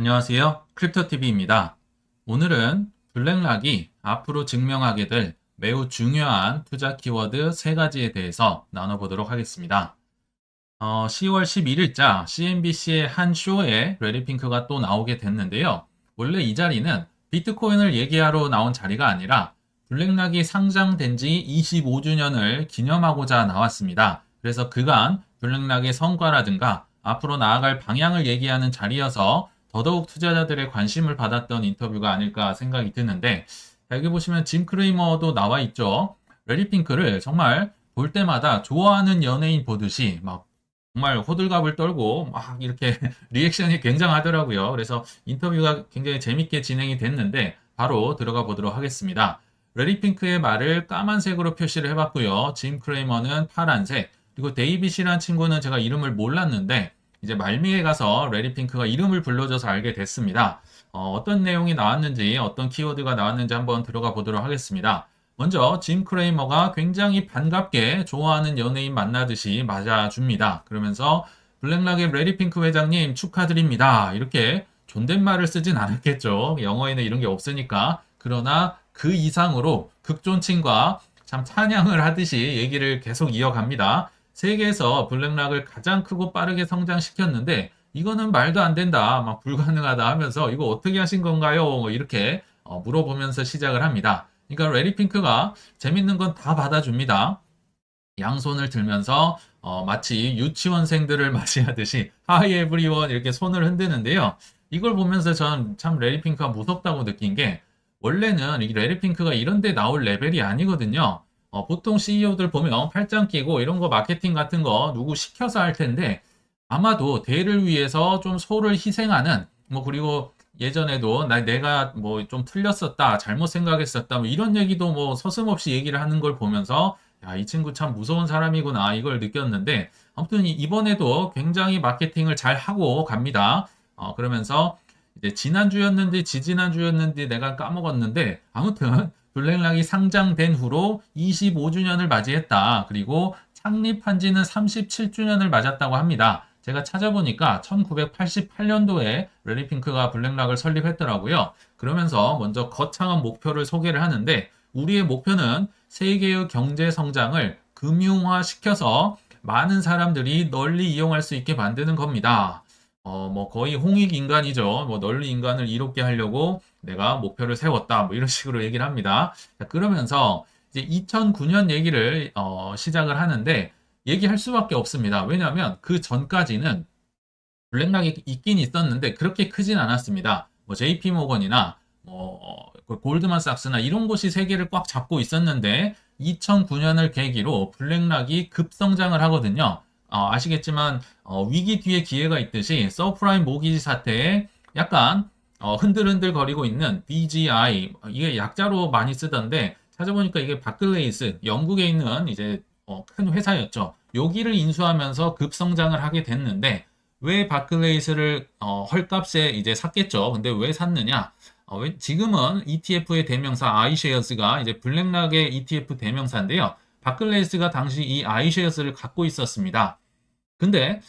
안녕하세요. 크립토TV입니다. 오늘은 블랙락이 앞으로 증명하게 될 매우 중요한 투자 키워드 3가지에 대해서 나눠보도록 하겠습니다. 10월 11일자 CNBC의 한 쇼에 레리핑크가 또 나오게 됐는데요. 원래 이 자리는 비트코인을 얘기하러 나온 자리가 아니라 블랙락이 상장된 지 25주년을 기념하고자 나왔습니다. 그래서 그간 블랙락의 성과라든가 앞으로 나아갈 방향을 얘기하는 자리여서 더더욱 투자자들의 관심을 받았던 인터뷰가 아닐까 생각이 드는데, 여기 보시면 짐 크레이머도 나와 있죠. 레리핑크를 정말 볼 때마다 좋아하는 연예인 보듯이 막 정말 호들갑을 떨고 막 이렇게 리액션이 굉장하더라고요. 그래서 인터뷰가 굉장히 재밌게 진행이 됐는데 바로 들어가 보도록 하겠습니다. 레리핑크의 말을 까만색으로 표시를 해봤고요. 짐 크레이머는 파란색, 그리고 데이빗이라는 친구는 제가 이름을 몰랐는데 이제 말미에 가서 레리핑크가 이름을 불러줘서 알게 됐습니다. 어떤 내용이 나왔는지, 어떤 키워드가 나왔는지 한번 들어가 보도록 하겠습니다. 먼저 짐 크레이머가 굉장히 반갑게 좋아하는 연예인 만나듯이 맞아줍니다. 그러면서 블랙락의 레리핑크 회장님 축하드립니다. 이렇게 존댓말을 쓰진 않았겠죠. 영어에는 이런 게 없으니까. 그러나 그 이상으로 극존칭과 참 찬양을 하듯이 얘기를 계속 이어갑니다. 세계에서 블랙락을 가장 크고 빠르게 성장시켰는데 이거는 말도 안 된다, 막 불가능하다 하면서 이거 어떻게 하신 건가요? 뭐 이렇게 물어보면서 시작을 합니다. 그러니까 레리핑크가 재밌는 건 다 받아줍니다. 양손을 들면서 마치 유치원생들을 맞이하듯이 하이 에브리원 이렇게 손을 흔드는데요. 이걸 보면서 전 참 레리핑크가 무섭다고 느낀 게, 원래는 이 레리핑크가 이런 데 나올 레벨이 아니거든요. 보통 CEO들 보면 팔짱 끼고 이런 거 마케팅 같은 거 누구 시켜서 할 텐데, 아마도 대를 위해서 좀 소를 희생하는, 뭐 그리고 예전에도 내가 뭐 좀 틀렸었다, 잘못 생각했었다, 뭐 이런 얘기도 뭐 서슴없이 얘기를 하는 걸 보면서 야, 이 친구 참 무서운 사람이구나 이걸 느꼈는데, 아무튼 이번에도 굉장히 마케팅을 잘 하고 갑니다. 그러면서 이제 지난주였는지 지지난주였는지 내가 까먹었는데, 아무튼 블랙락이 상장된 후로 25주년을 맞이했다. 그리고 창립한 지는 37주년을 맞았다고 합니다. 제가 찾아보니까 1988년도에 레리핑크가 블랙락을 설립했더라고요. 그러면서 먼저 거창한 목표를 소개를 하는데, 우리의 목표는 세계의 경제 성장을 금융화시켜서 많은 사람들이 널리 이용할 수 있게 만드는 겁니다. 뭐 거의 홍익 인간이죠. 뭐 널리 인간을 이롭게 하려고 내가 목표를 세웠다. 뭐 이런 식으로 얘기를 합니다. 자, 그러면서 이제 2009년 얘기를 시작을 하는데 얘기할 수밖에 없습니다. 왜냐하면 그 전까지는 블랙락이 있긴 있었는데 그렇게 크진 않았습니다. 뭐 JP 모건이나 그 골드만삭스나 이런 곳이 세계를 꽉 잡고 있었는데 2009년을 계기로 블랙락이 급성장을 하거든요. 아시겠지만 위기 뒤에 기회가 있듯이 서프라임 모기지 사태에 약간 흔들흔들 거리고 있는 BGI, 이게 약자로 많이 쓰던데 찾아보니까 이게 바클레이스, 영국에 있는 이제 큰 회사였죠. 여기를 인수하면서 급성장을 하게 됐는데, 왜 바클레이스를 헐값에 이제 샀겠죠. 근데 왜 샀느냐? 지금은 ETF의 대명사 아이쉐어스가 이제 블랙락의 ETF 대명사인데요. 바클레이스가 당시 이 아이쉐어스를 갖고 있었습니다. 근데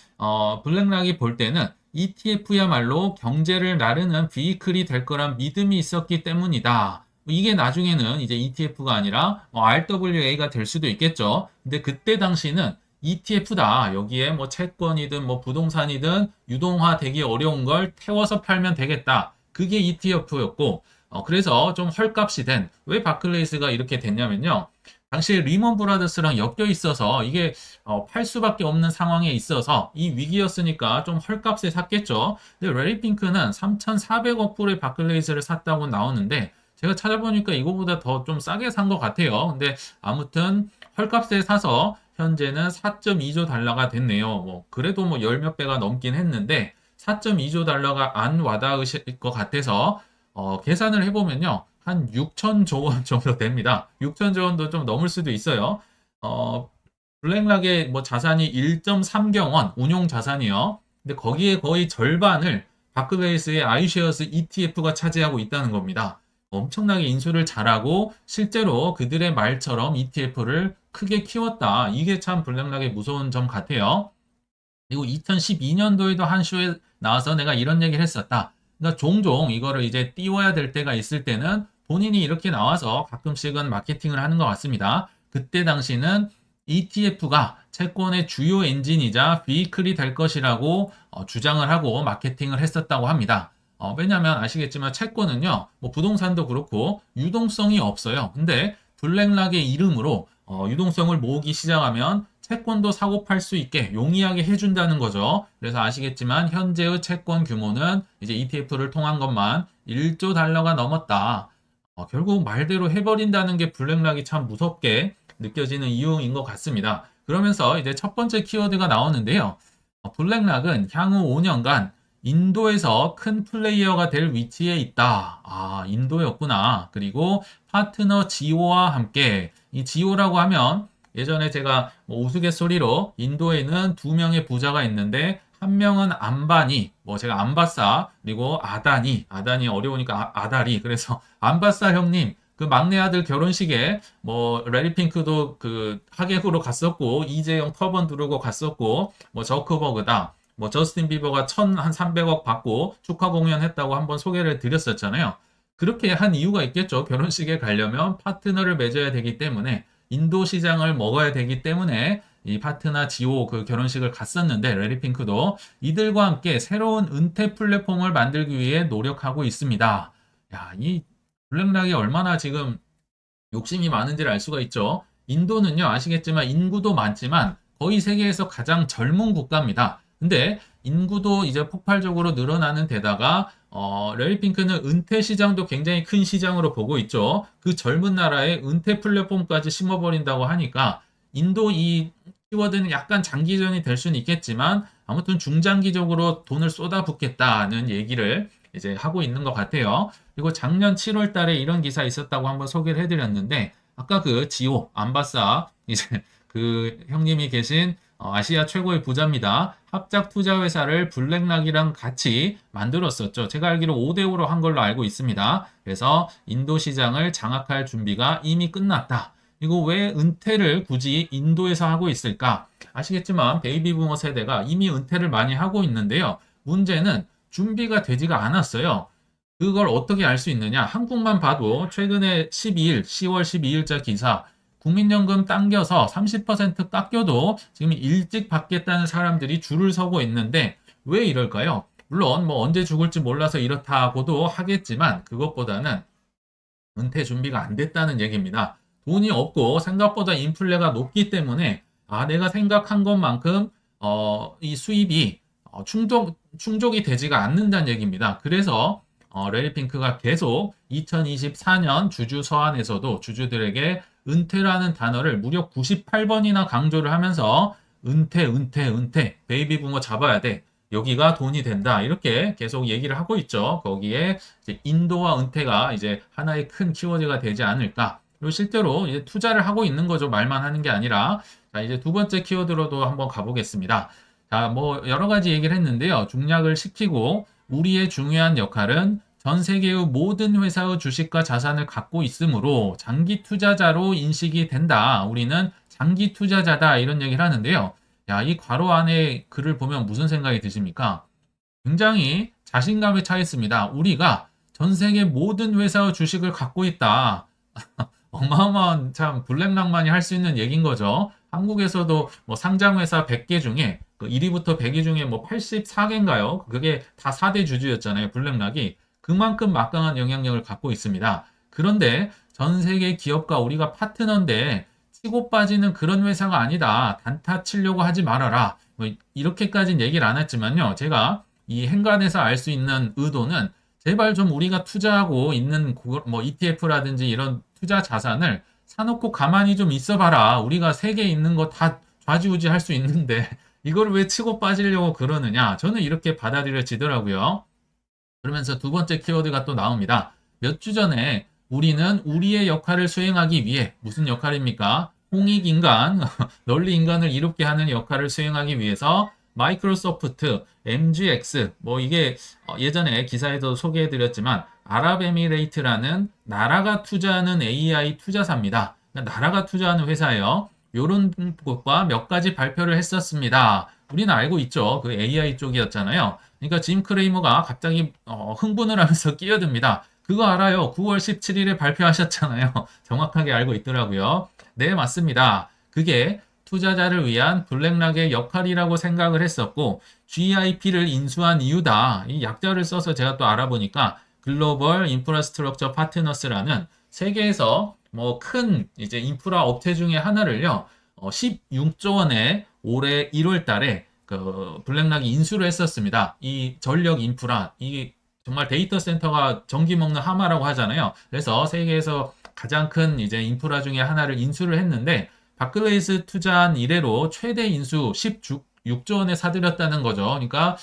블랙락이 볼 때는 ETF야말로 경제를 나르는 비이클이 될 거란 믿음이 있었기 때문이다. 이게 나중에는 이제 ETF가 아니라 RWA가 될 수도 있겠죠. 근데 그때 당시는 ETF다. 여기에 뭐 채권이든 뭐 부동산이든 유동화 되기 어려운 걸 태워서 팔면 되겠다. 그게 ETF였고, 그래서 좀 헐값이 된, 왜 바클레이스가 이렇게 됐냐면요. 당시에 리먼 브라더스랑 엮여 있어서 이게 팔 수밖에 없는 상황에 있어서 이 위기였으니까 좀 헐값에 샀겠죠. 근데 레리 핑크는 3,400억 불의 바클레이스를 샀다고 나오는데 제가 찾아보니까 이거보다 더 좀 싸게 산 것 같아요. 근데 아무튼 헐값에 사서 현재는 4.2조 달러가 됐네요. 뭐 그래도 뭐 열 몇 배가 넘긴 했는데 4.2조 달러가 안 와닿으실 것 같아서 계산을 해보면요. 한 6천조 원 정도 됩니다. 6천조 원도 좀 넘을 수도 있어요. 어, 블랙락의 뭐 자산이 1.3경원, 운용 자산이요. 근데 거기에 거의 절반을 바클레이스의 아이쉐어스 ETF가 차지하고 있다는 겁니다. 엄청나게 인수를 잘하고 실제로 그들의 말처럼 ETF를 크게 키웠다. 이게 참 블랙락의 무서운 점 같아요. 그리고 2012년도에도 한 쇼에 나와서 내가 이런 얘기를 했었다. 그러니까 종종 이거를 이제 띄워야 될 때가 있을 때는 본인이 이렇게 나와서 가끔씩은 마케팅을 하는 것 같습니다. 그때 당시는 ETF가 채권의 주요 엔진이자 비클이 될 것이라고 주장을 하고 마케팅을 했었다고 합니다. 왜냐하면 아시겠지만 채권은요, 뭐 부동산도 그렇고 유동성이 없어요. 근데 블랙락의 이름으로 유동성을 모으기 시작하면 채권도 사고 팔 수 있게 용이하게 해준다는 거죠. 그래서 아시겠지만 현재의 채권 규모는 이제 ETF를 통한 것만 1조 달러가 넘었다. 결국 말대로 해버린다는 게 블랙락이 참 무섭게 느껴지는 이유인 것 같습니다. 그러면서 이제 첫 번째 키워드가 나오는데요. 블랙락은 향후 5년간 인도에서 큰 플레이어가 될 위치에 있다. 아, 인도였구나. 그리고 파트너 지오와 함께, 이 지오라고 하면 예전에 제가 뭐 우스갯소리로 인도에는 두 명의 부자가 있는데 한 명은 안바니, 뭐 제가 안바싸, 그리고 아다니 어려우니까 아다리. 그래서 안바싸 형님, 그 막내 아들 결혼식에 뭐 레리 핑크도 그 하객으로 갔었고 이재용 터번 두르고 갔었고 뭐 저크버그다. 뭐 저스틴 비버가 1,300억 받고 축하 공연했다고 한번 소개를 드렸었잖아요. 그렇게 한 이유가 있겠죠. 결혼식에 가려면 파트너를 맺어야 되기 때문에 인도 시장을 먹어야 되기 때문에 이 파트너 지오 그 결혼식을 갔었는데 레리 핑크도 이들과 함께 새로운 은퇴 플랫폼을 만들기 위해 노력하고 있습니다. 야, 이 블랙락이 얼마나 지금 욕심이 많은지를 알 수가 있죠. 인도는요, 아시겠지만 인구도 많지만 거의 세계에서 가장 젊은 국가입니다. 근데 인구도 이제 폭발적으로 늘어나는 데다가 레리 핑크는 은퇴 시장도 굉장히 큰 시장으로 보고 있죠. 그 젊은 나라에 은퇴 플랫폼까지 심어버린다고 하니까 인도 이 키워드는 약간 장기전이 될 수는 있겠지만 아무튼 중장기적으로 돈을 쏟아붓겠다는 얘기를 이제 하고 있는 것 같아요. 그리고 작년 7월 달에 이런 기사 있었다고 한번 소개를 해드렸는데 아까 그 지오 안바사 이제 그 형님이 계신 아시아 최고의 부자입니다. 합작 투자 회사를 블랙락이랑 같이 만들었었죠. 제가 알기로 5대5로 한 걸로 알고 있습니다. 그래서 인도 시장을 장악할 준비가 이미 끝났다. 이거 왜 은퇴를 굳이 인도에서 하고 있을까? 아시겠지만 베이비 부머 세대가 이미 은퇴를 많이 하고 있는데요. 문제는 준비가 되지가 않았어요. 그걸 어떻게 알 수 있느냐? 한국만 봐도 최근에 10월 12일자 기사 국민연금 당겨서 30% 깎여도 지금 일찍 받겠다는 사람들이 줄을 서고 있는데 왜 이럴까요? 물론 뭐 언제 죽을지 몰라서 이렇다고도 하겠지만 그것보다는 은퇴 준비가 안 됐다는 얘기입니다. 돈이 없고 생각보다 인플레가 높기 때문에 내가 생각한 것만큼 이 수입이 충족이 되지가 않는다는 얘기입니다. 그래서 레리 핑크가 계속 2024년 주주 서한에서도 주주들에게 은퇴라는 단어를 무려 98번이나 강조를 하면서 은퇴, 베이비 부머 잡아야 돼. 여기가 돈이 된다. 이렇게 계속 얘기를 하고 있죠. 거기에 이제 인도와 은퇴가 이제 하나의 큰 키워드가 되지 않을까. 그리고 실제로 이제 투자를 하고 있는 거죠. 말만 하는 게 아니라. 자, 이제 두 번째 키워드로도 한번 가보겠습니다. 자, 뭐 여러 가지 얘기를 했는데요. 중략을 시키고 우리의 중요한 역할은 전 세계의 모든 회사의 주식과 자산을 갖고 있으므로 장기 투자자로 인식이 된다. 우리는 장기 투자자다. 이런 얘기를 하는데요. 야, 이 괄호 안에 글을 보면 무슨 생각이 드십니까? 굉장히 자신감에 차 있습니다. 우리가 전 세계 모든 회사의 주식을 갖고 있다. 어마어마한 참 블랙락만이 할 수 있는 얘기인 거죠. 한국에서도 뭐 상장회사 100개 중에 그 1위부터 100위 중에 뭐 84개인가요? 그게 다 4대 주주였잖아요. 블랙락이. 그만큼 막강한 영향력을 갖고 있습니다. 그런데 전 세계 기업과 우리가 파트너인데 치고 빠지는 그런 회사가 아니다. 단타 치려고 하지 말아라. 뭐 이렇게까지는 얘기를 안 했지만요. 제가 이 행간에서 알 수 있는 의도는 제발 좀 우리가 투자하고 있는 뭐 ETF라든지 이런 투자 자산을 사놓고 가만히 좀 있어봐라. 우리가 세계에 있는 거 다 좌지우지 할 수 있는데 이걸 왜 치고 빠지려고 그러느냐. 저는 이렇게 받아들여지더라고요. 그러면서 두 번째 키워드가 또 나옵니다. 몇 주 전에 우리는 우리의 역할을 수행하기 위해 무슨 역할입니까? 홍익인간, 널리 인간을 이롭게 하는 역할을 수행하기 위해서 마이크로소프트, MGX, 뭐 이게 예전에 기사에도 소개해드렸지만 아랍에미레이트라는 나라가 투자하는 AI 투자사입니다. 그러니까 나라가 투자하는 회사예요. 이런 것과 몇 가지 발표를 했었습니다. 우리는 알고 있죠. 그 AI 쪽이었잖아요. 그러니까 짐 크레이머가 갑자기 흥분을 하면서 끼어듭니다. 그거 알아요. 9월 17일에 발표하셨잖아요. 정확하게 알고 있더라고요. 네, 맞습니다. 그게 투자자를 위한 블랙락의 역할이라고 생각을 했었고 GIP를 인수한 이유다. 이 약자를 써서 제가 또 알아보니까 글로벌 인프라스트럭처 파트너스라는 세계에서 뭐 큰 이제 인프라 업체 중에 하나를요. 16조 원에 올해 1월 달에 그 블랙락이 인수를 했었습니다. 이 전력 인프라, 이 정말 데이터 센터가 전기 먹는 하마라고 하잖아요. 그래서 세계에서 가장 큰 이제 인프라 중에 하나를 인수를 했는데 바클레이스 투자한 이래로 최대 인수 16조 원에 사들였다는 거죠. 그러니까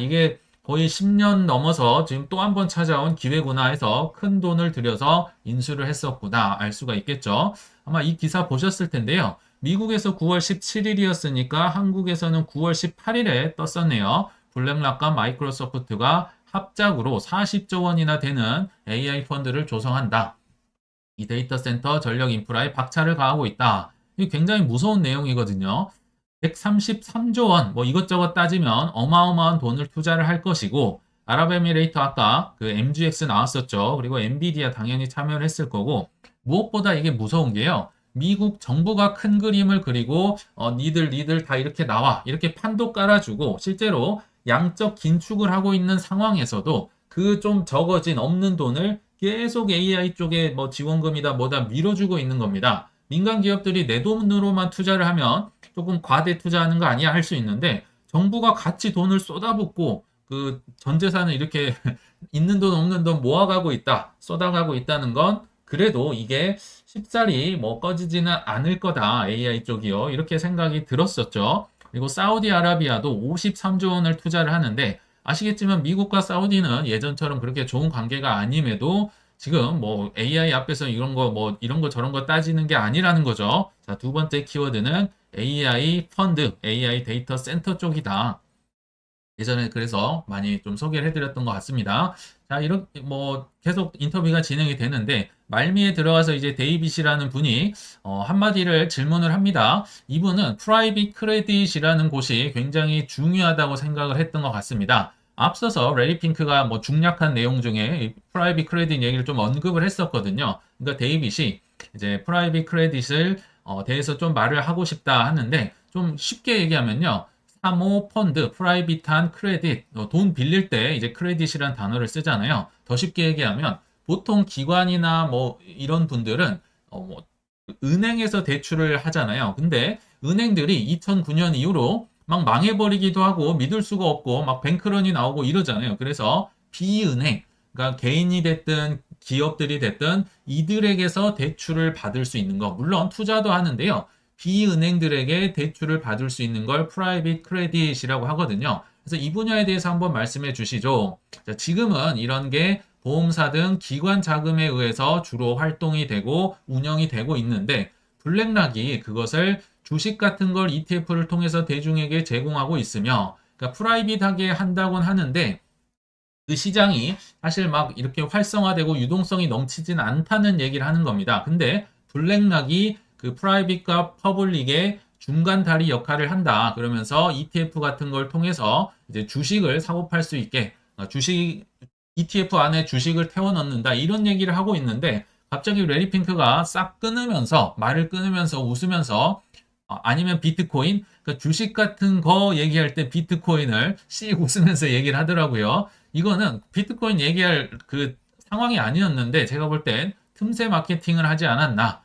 이게 거의 10년 넘어서 지금 또 한 번 찾아온 기회구나 해서 큰 돈을 들여서 인수를 했었구나 알 수가 있겠죠. 아마 이 기사 보셨을 텐데요. 미국에서 9월 17일이었으니까 한국에서는 9월 18일에 떴었네요. 블랙락과 마이크로소프트가 합작으로 40조 원이나 되는 AI 펀드를 조성한다. 이 데이터 센터 전력 인프라에 박차를 가하고 있다. 이게 굉장히 무서운 내용이거든요. 133조 원, 뭐 이것저것 따지면 어마어마한 돈을 투자를 할 것이고, 아랍에미레이트 아까 그 MGX 나왔었죠. 그리고 엔비디아 당연히 참여를 했을 거고, 무엇보다 이게 무서운 게요. 미국 정부가 큰 그림을 그리고, 니들 다 이렇게 나와. 이렇게 판도 깔아주고, 실제로 양적 긴축을 하고 있는 상황에서도 그 좀 적어진 없는 돈을 계속 AI 쪽에 뭐 지원금이다 뭐다 밀어주고 있는 겁니다. 민간 기업들이 내 돈으로만 투자를 하면 조금 과대 투자하는 거 아니야 할 수 있는데 정부가 같이 돈을 쏟아붓고 그 전 재산을 이렇게 있는 돈 없는 돈 모아가고 있다, 쏟아가고 있다는 건 그래도 이게 쉽사리 뭐 꺼지지는 않을 거다 AI 쪽이요 이렇게 생각이 들었었죠. 그리고 사우디아라비아도 53조 원을 투자를 하는데 아시겠지만 미국과 사우디는 예전처럼 그렇게 좋은 관계가 아님에도 지금 뭐 AI 앞에서 이런 거 뭐 이런 거 저런 거 따지는 게 아니라는 거죠. 자, 두 번째 키워드는 AI 펀드, AI 데이터 센터 쪽이다. 예전에 그래서 많이 좀 소개를 해드렸던 것 같습니다. 자, 이렇게 뭐 계속 인터뷰가 진행이 되는데 말미에 들어가서 이제 데이빗이라는 분이 한마디를 질문을 합니다. 이분은 프라이빗 크레딧이라는 곳이 굉장히 중요하다고 생각을 했던 것 같습니다. 앞서서 레리 핑크가 뭐 중략한 내용 중에 프라이빗 크레딧 얘기를 좀 언급을 했었거든요. 그러니까 데이빗이 이제 프라이빗 크레딧을 대해서 좀 말을 하고 싶다 하는데 좀 쉽게 얘기하면요. 사모 펀드, 프라이빗한 크레딧, 돈 빌릴 때 이제 크레딧이란 단어를 쓰잖아요. 더 쉽게 얘기하면 보통 기관이나 뭐 이런 분들은 뭐 은행에서 대출을 하잖아요. 근데 은행들이 2009년 이후로 막 망해버리기도 하고 믿을 수가 없고 막 뱅크런이 나오고 이러잖아요. 그래서 비은행, 그러니까 개인이 됐든 기업들이 됐든 이들에게서 대출을 받을 수 있는 거, 물론 투자도 하는데요. 비은행들에게 대출을 받을 수 있는 걸 프라이빗 크레딧이라고 하거든요. 그래서 이 분야에 대해서 한번 말씀해 주시죠. 자, 지금은 이런 게 보험사 등 기관 자금에 의해서 주로 활동이 되고 운영이 되고 있는데 블랙락이 그것을 주식 같은 걸 ETF를 통해서 대중에게 제공하고 있으며 그러니까 프라이빗하게 한다곤 하는데 그 시장이 사실 막 이렇게 활성화되고 유동성이 넘치진 않다는 얘기를 하는 겁니다. 근데 블랙락이 그 프라이빗과 퍼블릭의 중간 다리 역할을 한다. 그러면서 ETF 같은 걸 통해서 이제 주식을 사고 팔 수 있게 주식 ETF 안에 주식을 태워 넣는다. 이런 얘기를 하고 있는데 갑자기 레리 핑크가 싹 끊으면서 말을 끊으면서 웃으면서 아니면 비트코인 그러니까 주식 같은 거 얘기할 때 비트코인을 씩 웃으면서 얘기를 하더라고요. 이거는 비트코인 얘기할 그 상황이 아니었는데 제가 볼 땐 틈새 마케팅을 하지 않았나.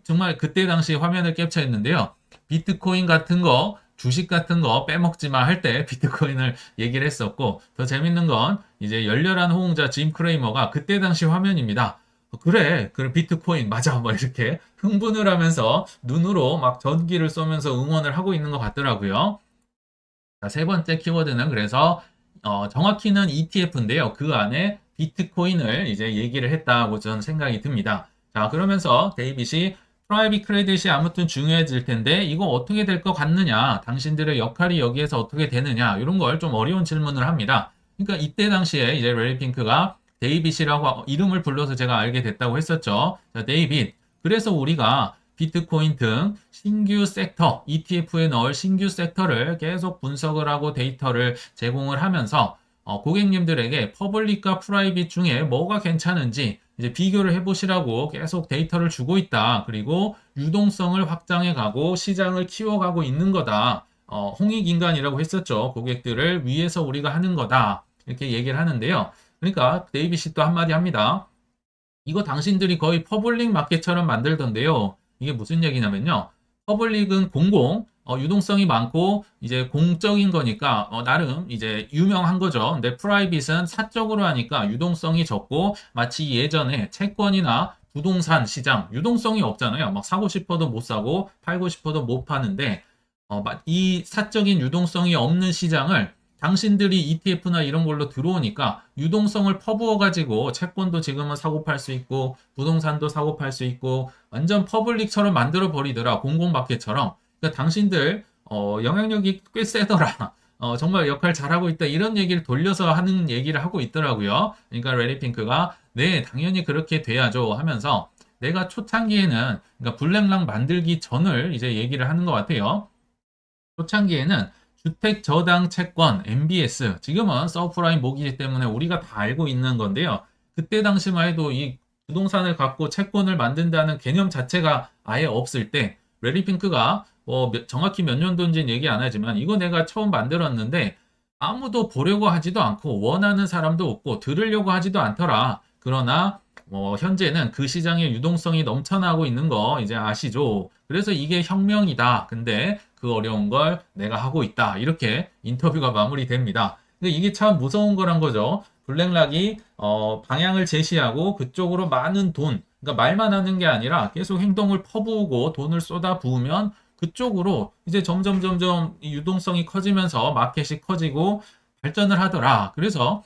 정말 그때 당시 화면을 캡처했는데요. 비트코인 같은 거, 주식 같은 거 빼먹지 마 할 때 비트코인을 얘기를 했었고 더 재밌는 건 이제 열렬한 호응자 짐 크레이머가 그때 당시 화면입니다. 그래, 비트코인 맞아, 뭐 이렇게 흥분을 하면서 눈으로 막 전기를 쏘면서 응원을 하고 있는 것 같더라고요. 자, 세 번째 키워드는 그래서 정확히는 ETF인데요. 그 안에 비트코인을 이제 얘기를 했다고 저는 생각이 듭니다. 자, 그러면서 데이빗이 프라이빗 크레딧이 아무튼 중요해질 텐데 이거 어떻게 될 것 같느냐? 당신들의 역할이 여기에서 어떻게 되느냐? 이런 걸 좀 어려운 질문을 합니다. 그러니까 이때 당시에 이제 레리 핑크가 데이빗이라고 이름을 불러서 제가 알게 됐다고 했었죠. 자, 데이빗. 그래서 우리가 비트코인 등 신규 섹터, ETF에 넣을 신규 섹터를 계속 분석을 하고 데이터를 제공을 하면서 고객님들에게 퍼블릭과 프라이빗 중에 뭐가 괜찮은지 이제 비교를 해보시라고 계속 데이터를 주고 있다. 그리고 유동성을 확장해 가고 시장을 키워가고 있는 거다. 홍익인간이라고 했었죠. 고객들을 위해서 우리가 하는 거다. 이렇게 얘기를 하는데요. 그러니까 데이빗이 또 한마디 합니다. 이거 당신들이 거의 퍼블릭 마켓처럼 만들던데요. 이게 무슨 얘기냐면요. 퍼블릭은 공공, 유동성이 많고 이제 공적인 거니까 나름 이제 유명한 거죠. 근데 프라이빗은 사적으로 하니까 유동성이 적고 마치 예전에 채권이나 부동산 시장 유동성이 없잖아요. 막 사고 싶어도 못 사고 팔고 싶어도 못 파는데 이 사적인 유동성이 없는 시장을 당신들이 ETF나 이런 걸로 들어오니까 유동성을 퍼부어가지고 채권도 지금은 사고 팔 수 있고 부동산도 사고 팔 수 있고 완전 퍼블릭처럼 만들어 버리더라. 공공마켓처럼. 그러니까 당신들 영향력이 꽤 세더라. 정말 역할 잘하고 있다. 이런 얘기를 돌려서 하는 얘기를 하고 있더라고요. 그러니까 레리핑크가 네, 당연히 그렇게 돼야죠 하면서 내가 초창기에는 그러니까 블랙락 만들기 전을 이제 얘기를 하는 것 같아요. 초창기에는 주택 저당 채권 MBS 지금은 서프라임 모기지 때문에 우리가 다 알고 있는 건데요. 그때 당시만 해도 이 부동산을 갖고 채권을 만든다는 개념 자체가 아예 없을 때 레리핑크가 정확히 몇 년도인지는 얘기 안 하지만 이거 내가 처음 만들었는데 아무도 보려고 하지도 않고 원하는 사람도 없고 들으려고 하지도 않더라. 그러나 현재는 그 시장의 유동성이 넘쳐나고 있는 거 이제 아시죠? 그래서 이게 혁명이다. 근데 그 어려운 걸 내가 하고 있다. 이렇게 인터뷰가 마무리됩니다. 근데 이게 참 무서운 거란 거죠. 블랙락이 방향을 제시하고 그쪽으로 많은 돈, 그러니까 말만 하는 게 아니라 계속 행동을 퍼부으고 돈을 쏟아 부으면 그쪽으로 이제 점점 이 유동성이 커지면서 마켓이 커지고 발전을 하더라. 그래서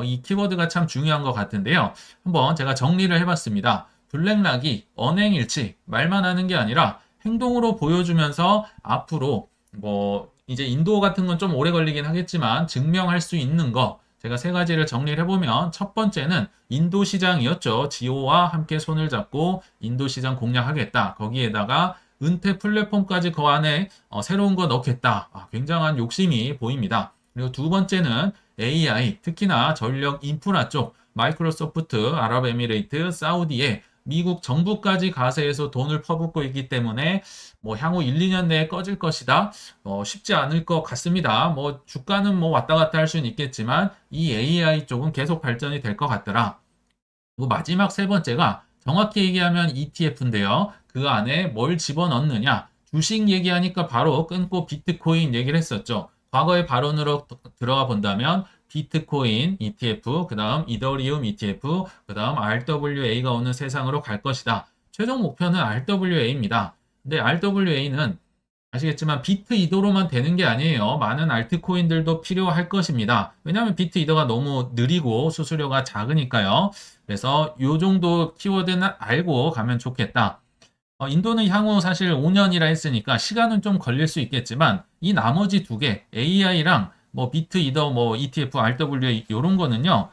이 키워드가 참 중요한 것 같은데요. 한번 제가 정리를 해봤습니다. 블랙락이 언행일치, 말만 하는 게 아니라 행동으로 보여주면서 앞으로 이제 인도 같은 건 좀 오래 걸리긴 하겠지만 증명할 수 있는 거 제가 세 가지를 정리를 해보면 첫 번째는 인도 시장이었죠. 지오와 함께 손을 잡고 인도 시장 공략하겠다. 거기에다가 은퇴 플랫폼까지 그 안에 새로운 거 넣겠다. 굉장한 욕심이 보입니다. 그리고 두 번째는 AI, 특히나 전력 인프라 쪽, 마이크로소프트, 아랍에미레이트, 사우디에 미국 정부까지 가세해서 돈을 퍼붓고 있기 때문에 향후 1, 2년 내에 꺼질 것이다. 쉽지 않을 것 같습니다. 주가는 왔다 갔다 할 수는 있겠지만 이 AI 쪽은 계속 발전이 될 것 같더라. 그리고 마지막 세 번째가 정확히 얘기하면 ETF인데요. 그 안에 뭘 집어넣느냐. 주식 얘기하니까 바로 끊고 비트코인 얘기를 했었죠. 과거의 발언으로 들어가 본다면 비트코인 ETF, 그 다음 이더리움 ETF, 그 다음 RWA가 오는 세상으로 갈 것이다. 최종 목표는 RWA입니다. 근데 RWA는 아시겠지만 비트 이더로만 되는 게 아니에요. 많은 알트코인들도 필요할 것입니다. 왜냐하면 비트 이더가 너무 느리고 수수료가 작으니까요. 그래서 이 정도 키워드는 알고 가면 좋겠다. 인도는 향후 사실 5년이라 했으니까 시간은 좀 걸릴 수 있겠지만 이 나머지 두 개 AI랑 비트 이더 ETF, RWA 이런 거는요.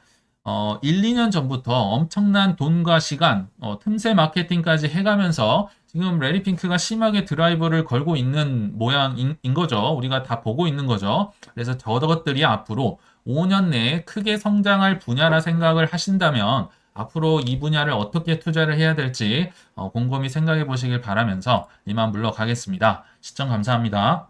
1, 2년 전부터 엄청난 돈과 시간, 틈새 마케팅까지 해가면서 지금 레리핑크가 심하게 드라이브를 걸고 있는 모양인 거죠. 우리가 다 보고 있는 거죠. 그래서 저것들이 앞으로 5년 내에 크게 성장할 분야라 생각을 하신다면 앞으로 이 분야를 어떻게 투자를 해야 될지 곰곰이 생각해 보시길 바라면서 이만 물러가겠습니다. 시청 감사합니다.